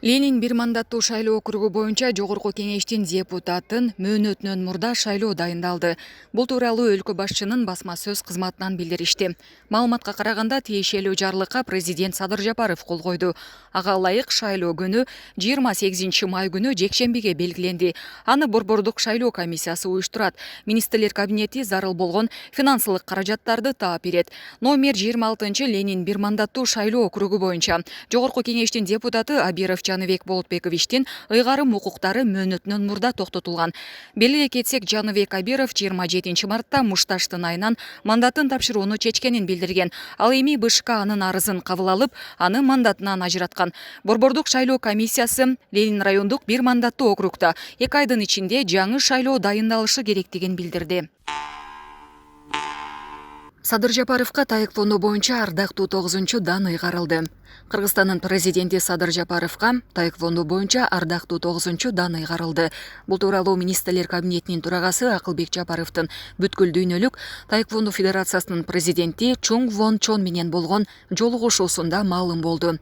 Ленин бир мандаттуу шайлоо округу боюнча жогорку кеңештин депутатын мөөнөтүнөн мурда шайлоо дайындалды. Бул тууралуу өлкө башчынын басма сөз кызматынан билдиришти. Маалыматка караганда тиешелүү жарлыкка президент Садыр Жапаров кол койду. Ага ылайык шайлоо күнү 28 май күнү жекшембиге белгиленди. Аны Борбордук шайлоо комиссиясы уюштурат. Министрлер кабинети зарыл болгон финансылык каражаттарды таап берет. Номер 26 Ленин бир мандаттуу шайлоо округу боюнча жогорку кеңештин депутаты Абиров Жаныбек Болотбековичтин ыйгарым укуктары мөөнөтүнөн мурда токтотулган. Белгилей кетсек, Жаныбек Абиров 27 мартта Мушташтын айынан мандатын тапшырууну чечкенин билдирген. Ал эми БШК анын арызын кабыл алып, аны мандатынан ажыраткан. Борбордук шайлоо комиссиясы Ленин райондук бир мандаттуу округда 2 айдын ичинде жаңы шайлоо дайындалышы керектигин билдирди. Садыр Жапаровка таеквондо боюнча ардактуу 9-чу дан ыйгарылды. Кыргызстандын президенти Садыр Жапаровка таеквондо боюнча ардактуу 9-чу дан ыйгарылды. Бул тууралуу министрлер кабинетинин турагасы Акылбек Жапаровдун бүткүл дүйнөлүк таеквондо федерациясынын президенти Чунг Вон Чон менен болгон жолугушуусунда маалым болду.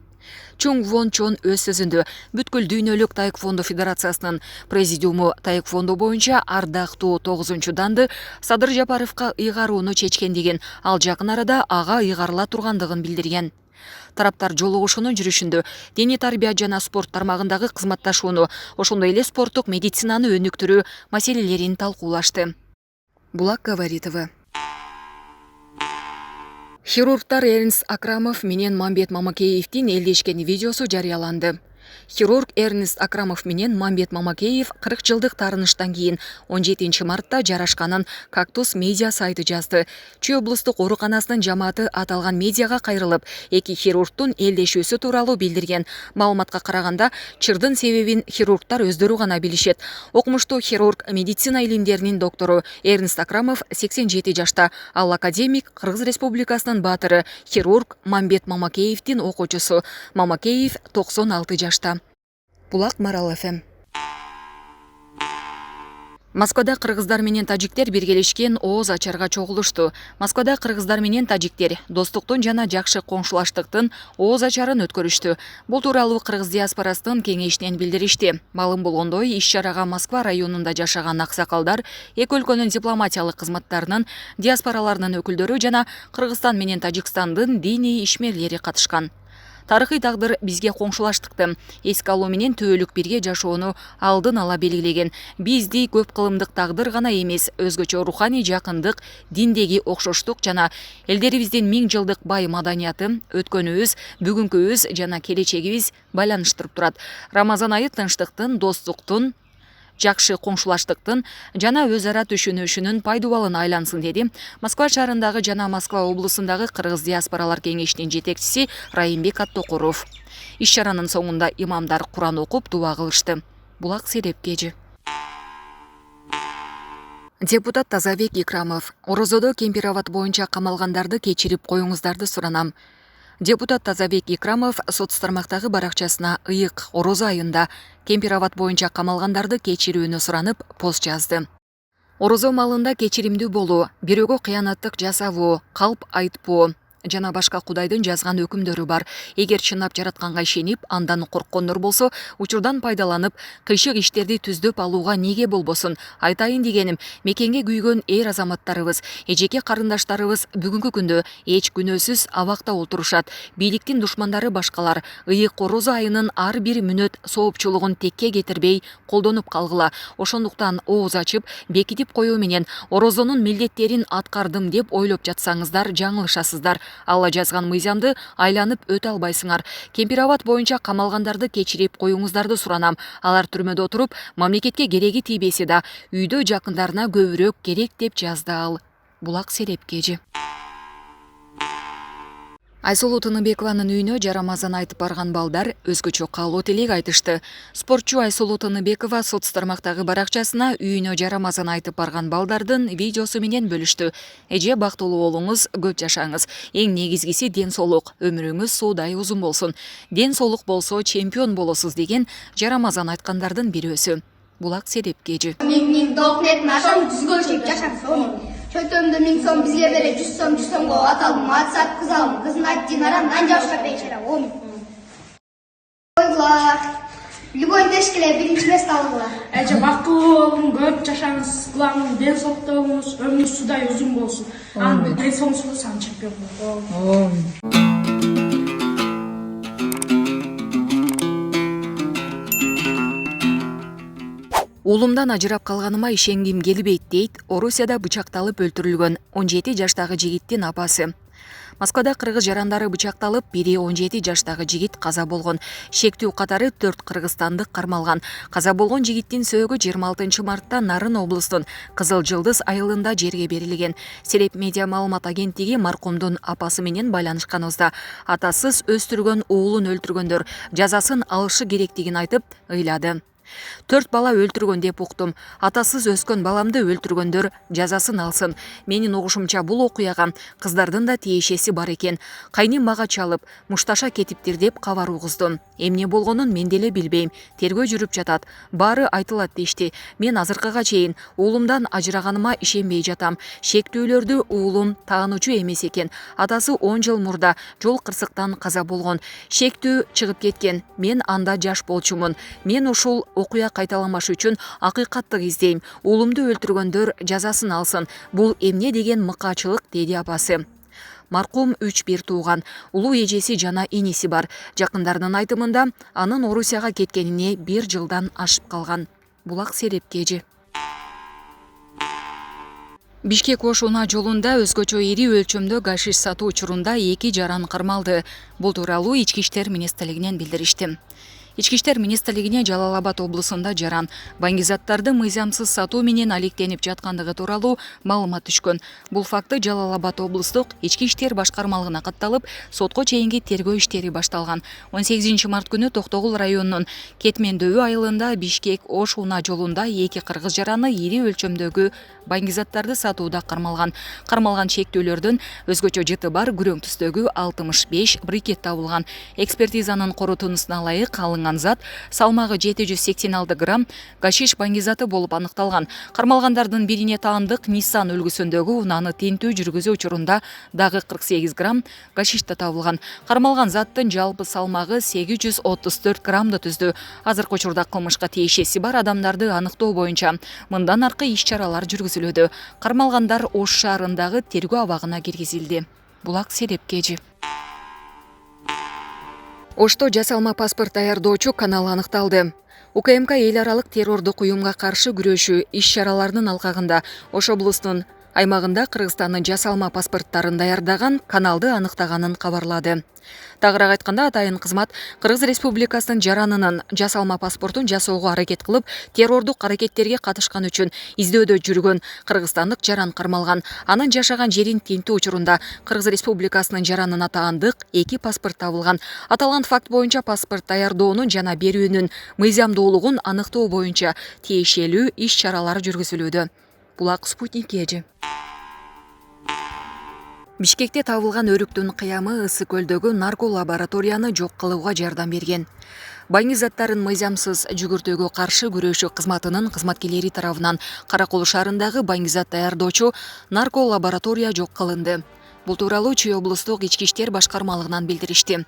Чунг Вон Чон өз сөзүндө бүткүл дүйнөлүк таеквондо федерациясынын президиуму таеквондо боюнча ардактуу 9-чу данды Садыр Жапаровка ыйгарууну чечкендигин, ал жакын арада ага ыйгарыла тургандыгын билдирген. Тараптар жолугушуунун жүрүшүндө дене тарбия жана спорт тармагындагы кызматташууну, ошондой эле спорттук медицинаны өнүктүрүү маселелерин талкуулашты. Булак Говоритова. Хирургтар Эрнст Акрамов менен Мамбет Мамакеевдин элдешкен видеосу жарыяланды. Хирург Эрнст Акрамов менен Мамбет Мамакеев 40 жылдык таарыныштан кийин 17 мартта жарашканын Кактус медиа сайты жазды. Чүй облустук ооруканасынын жамааты аталган медиага кайрылып, эки хирургдун элдешүүсү тууралуу билдирген. Маалыматка караганда, чырдын себебин хирургтар өздөрү гана билишет. Окумуштуу хирург, медицина илимдеринин доктору Эрнст Акрамов 87 жашта, ал академик, Кыргыз Республикасынын баатыры, хирург Мамбет Мамакеевдин окуучусу. Мамакеев 96 жашта. Булак Марал ФМ. Москвада кыргыздар менен тажиктер биргелешкен ооз ачарга чогулушту. Москвада кыргыздар менен тажиктер достуктун жана жакшы коңшулаштыктын ооз ачарын өткөрүштү. Бул тууралуу кыргыз диаспорасынын кеңешинен билдиришти. Маалым болгондой, иш-чарага Москва районунда жашаган аксакалдар, эки өлкөнүн дипломатиялык кызматтарынын, диаспораларынын өкүлдөрү жана Кыргызстан менен Тажикстандын диний ишмерлери катышкан. Тарыхый тагдыр бизге коңшулаштыкты эске алуу менен түбөлүк бирге жашоону алдын ала белгилеген. Бизди көп кылымдык тагдыр гана эмес, өзгөчө руханий жакындык, диндеги окшоштук жана элдерибиздин 1000 жылдык бай маданияты, өткөнүбүз, бүгүнкүбүз жана келечегибиз байланыштырып турат. Рамазан айы тынчтыктын, достуктун, жакшы коңшулаштыктын жана өз ара түшүнүшүнүн пайдубалына айлансын, деди Москва шаарындагы жана Москва облусундагы Кыргыз диаспоралар кеңешинин жетекчиси Райымбек Аттокуров. Иш-чаранын соңунда имамдар Куран окуп дуа кылышты. Булак Серепкежи. Депутат Тазабек Икрамов: Орозодо Кемпироват боюнча камалгандарды кечирип коюңуздарды суранам. Депутат Тазабек Икрамов сот тармактагы баракчасына ыйык Орозо айында Кемпироват боюнча камалгандарды кечирүүнү суранып пост жазды. Орозо малында кечиримдүү болуу, бирөөгө кыянаттык жасабоо, калп айтпоо жана башка Кудайдын жазган өкүмдөрү бар. Эгер чынап жаратканга ишенип, андан корккондор болсо, учурдан пайдаланып, кыйшык иштерди түздөп алууга неге болбосун? Айтайын дегеним, мекенге күйгөн эр азаматтарыбыз, эжеке карындаштарыбыз бүгүнкү күндө эч күнөөсүз абакта отурушат. Бийликтин душмандары башкалар. Ыйык Орозо айынын ар бир мүнөт соопчулугун текке кетирбей колдонуп калгыла. Ошондуктан ооз ачып, бекитип коюу менен Орозонун милдеттерин аткардым деп ойлоп жатсаңыздар жаңылышасыздар. Алла жазган мыйзамды айланып өтө албайсыңар. Кемпироват боюнча камалгандарды кечирип коюңуздарды суранам. Алар түрмөдө отуруп, мамлекетке кереги тийбесе да, үйдө жакындарына көбүрөөк керек деп жазды ал. Булак Серепкежи. Айсулуу Тыныбекованын үйүнө жарамазан айтып барган балдар өзгөчө каалоо тилек айтышты. Спортчу Айсулуу Тыныбекова соц тармактагы баракчасына үйүнө жарамазан айтып барган балдардын видеосу менен бөлүштү. Эже, бактылуу болуңуз, көп жашаңыз. Эң негизгиси ден соолук, өмүрүңүз суудай узун болсун. Ден соолук болсо чемпион болосуз деген жарамазан айткандардын бирөөсү. Булак Серепкежи. Менин документ нашам жүзгө жашам. Çöktüğümde 1000 son bizge bere 100 son go atalım WhatsApp kızalım kızın at dinaram nan javşar deyişere 10. Oylar. Любой тешкеле биринчи месте алгыла. Эже бактылуу болуң, көп жашаңыз, кулагыңыз, ден соолукта болуңуз, өмүрүңүз судай узун болсун. Анын ден соолугуңузга сан чемпион болот. Уулумдан ажырап калганыма ишенгим келбейт дейт Орусияда бычакталып өлтүрүлгөн 17 жаштагы жигиттин апасы. Москвада кыргыз жарандары бычакталып, бири 17 жаштагы жигит каза болгон. Шектүү катары 4 кыргызстандык кармалган. Каза болгон жигиттин сөөгү 26 мартта Нарын облустун Кызыл Жылдыз айылында жерге берилген. Сереп медиа маалымат агенттиги маркумдун апасы менен байланышканыбызда атасыз өстүргөн уулун өлтүргөндөр жазасын алышы керектигин айтып ыйлады. 4 бала өлтүргөн деп уктум. Атасыз өскөн баламды өлтүргөндөр жазасын алсын. Менин угушумча бул окуяга кыздардын да тиешеси бар экен. Кайним мага чалып, мушташа кетиптир деп кабар угуздум. Эмне болгонун мен деле билбейм. Тергөө жүрүп жатат. Баары айтылат дешти. Мен азыркыга чейин уулумдан ажыраганыма ишенбей жатам. Шектүүлөрдү уулум таануучу эмес экен. Атасы 10 жыл мурда жол кырсыктан каза болгон. Шектүү чыгып кеткен. Мен анда жаш болчумун. Мен ушул окуя кайталамаш үчүн акыйкаттык издейм. Уулумду өлтүргөндөр жазасын алсын. Бул эмне деген мыкаачылык, деди апасы. Маркум 3 тууган, улуу эжеси жана иниси бар. Жакындарынын айтымында анын Орусияга кеткенине 1 жылдан ашып калган. Булак Серепкежи. Бишкек-Ош унаа жолунда өзгөчө ири өлчөмдө гашиш сатуу учурунда 2 жаран кармалды. Бул тууралуу Ички иштер министрлигинен билдиришти. Ички иштер министрлигине Жалал Абад облусунда жаран баңгизаттарды мыйзамсыз сатуу менен алектенип жаткандыгы тууралуу маалымат түшкөн. Бул факты Жалал Абад облустук ички иштер башкармалыгына катталып, сотко чейинки тергөө иштери башталган. 18 март күнү Токтогул районунун Кетмендөө айылында Бишкек-Ош унаа жолунда 2 кыргыз жараны ири өлчөмдөгү баңгизаттарды сатууда кармалган. Кармалган шектүүлөрдөн өзгөчө жыты бар күрөң түстөгү 65 брикет табылган. Экспертизанын корутуусуна ылайык алынган зат салмагы 786 грамм гашиш баңгизаты болуп аныкталган. Кармалгандардын бирине таандык Nissan үлгүсүндөгү унааны тинтүү жүргүзүү учурунда дагы 48 грамм гашиш да табылган. Кармалган заттын жалпы салмагы 834 граммды түздү. Азыркы учурда кылмышка тиешеси бар адамдарды аныктоо боюнча мындан аркы иш-чаралар жүргүзүлүүдө. Кармалгандар Ош шаарындагы тергөө абагына киргизилди. Булак Серепкежи. Ошто жасалма паспорт даярдоочу канал аныкталды. УКМК эл аралык террордук уюмга каршы күрөшүү иш-чараларынын алкагында Ош облусунун аймагында Кыргызстандын жасалма паспорттарын даярдаган каналды аныктаганын кабарлады. Тагыраак айтканда, атайын кызмат Кыргыз Республикасынын жаранынын жасалма паспортун жасоого аракет кылып, террордук аракеттерге катышкан үчүн издөөдө жүргөн кыргызстандык жаран кармалган. Анын жашаган жерин тинтүү учурунда Кыргыз Республикасынын жаранына таандык 2 паспорт табылган. Аталган факт боюнча паспорт даярдоонун жана берүүнүн мыйзамдуулугун аныктоо боюнча тиешелүү иш-чаралар жүргүзүлүүдө. Булак Спутник-Эжи. Бишкекте табылган өрүктүн кыямы Ысык көлдөгү нарко лабораторияны жок кылууга жардам берген. Баңгизаттарын мыйзамсыз жүгүртүүгө каршы күрөшүү кызматынын кызматкерлери тарабынан Каракол шаарындагы баңгизат даярдоочу нарко лаборатория жок кылынды. Бул тууралуу Чүй облустук ички иштер башкармалыгынан билдиришти.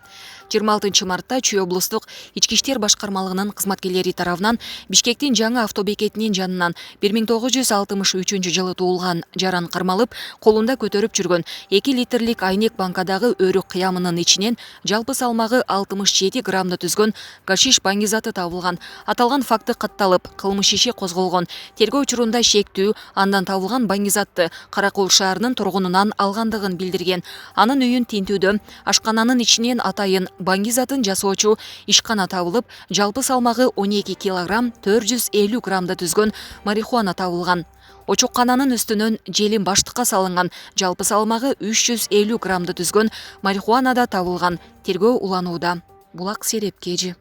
26 мартта Чүй облустук ички иштер башкармалыгынын кызматкерлери тарабынан Бишкектин жаңы автобекетинин жанынан 1963 жылы туулган жаран кармалып, колунда көтөрүп жүргөн 2 литрлик айнек банкадагы өрүк кыямынын ичинен жалпы салмагы 67 граммды түзгөн гашиш баңгизаты табылган. Аталган факты катталып, кылмыш иши козголгон. Тергөө учурунда шектүү андан табылган баңгизатты Каракол шаарынын тургунунан алгандыгын билдирген. Анын үйүн тинтүүдө ашкананын ичинен атайын баңгизатын жасоочу ишкана табылып, жалпы салмагы 12 килограмм 450 граммды түзгөн марихуана табылган. Очоккананын үстүнөн желин баштыкка салынган, жалпы салмагы 350 граммды түзгөн марихуана да табылган. Тергөө уланууда. Булак Серепкежи.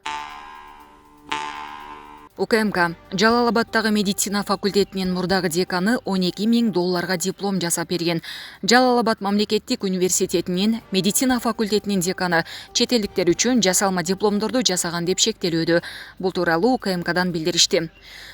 УКМК Жалал Абадтагы медицина факультетинин мурдагы деканы $12,000 диплом жасап берген. Жалал Абад мамлекеттик университетинин медицина факультетинин деканы чет элдиктер үчүн жасалма дипломдорду жасаган деп шектелүүдө. Бул тууралуу УКМКдан билдиришти.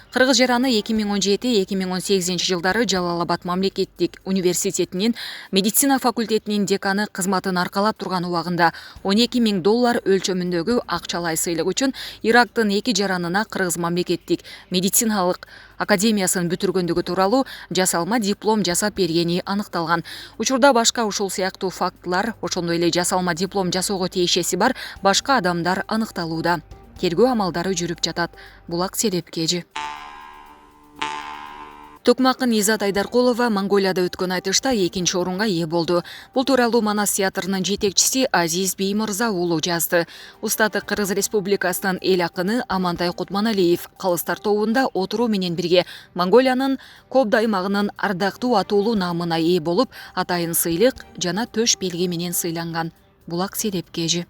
Кыргыз жараны 2017-2018 жылдары Жалал-Абад мамлекеттик университетинин медицина факультетинин деканы кызматын аркалап турган убагында $12,000 өлчөмүндөгү акчалай сыйлык үчүн Ирактын 2 жаранына Кыргыз мамлекеттик медициналык академиясын бүтүргөндүгү тууралуу жасалма диплом жасап бергени аныкталган. Учурда башка ушул сыяктуу фактылар, ошондой эле жасалма диплом жасоого тиешеси бар башка адамдар аныкталууда. Тергөө амалдары жүрүп жатат. Булак Селепкежи. Токмакын Изат Айдаркулова Монголияда өткөн айтышта 2-нчи орунга ээ болду. Бул тууралуу Манас театрынын жетекчиси Азиз Беймырза уулу жазды. Устаты Кыргыз Республикасынын эл акыны Амантай Кутманалиев калыстар тобунда отуруу менен бирге Монголиянын Кобда аймагынын ардактуу атуулуу наамына ээ болуп, атайын сыйлык жана төш белги менен сыйланган. Булак Селепкежи.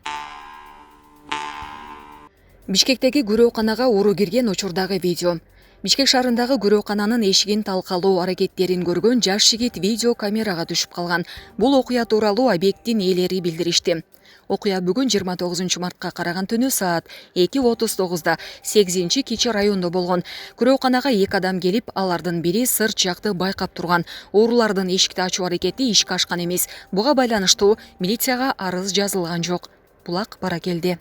Бишкектеги күрөөканага уруу кирген учурдагы видео. Бишкек шаарындагы күрөөкананын эшигин талкалоо аракеттерин көргөн жаш жигит видео камерага түшүп калган. Бул окуя тууралуу объекттин ээлери билдиришти. Окуя бүгүн 29 мартка караган түнү саат 2:39 8 кичи райондо болгон. Күрөөканага 2 адам келип, алардын бири сырт жакты байкап турган. Оорулардын эшикти ачуу аракети ишке ашкан эмес. Буга байланыштуу милицияга арыз жазылган жок. Булак бара келди.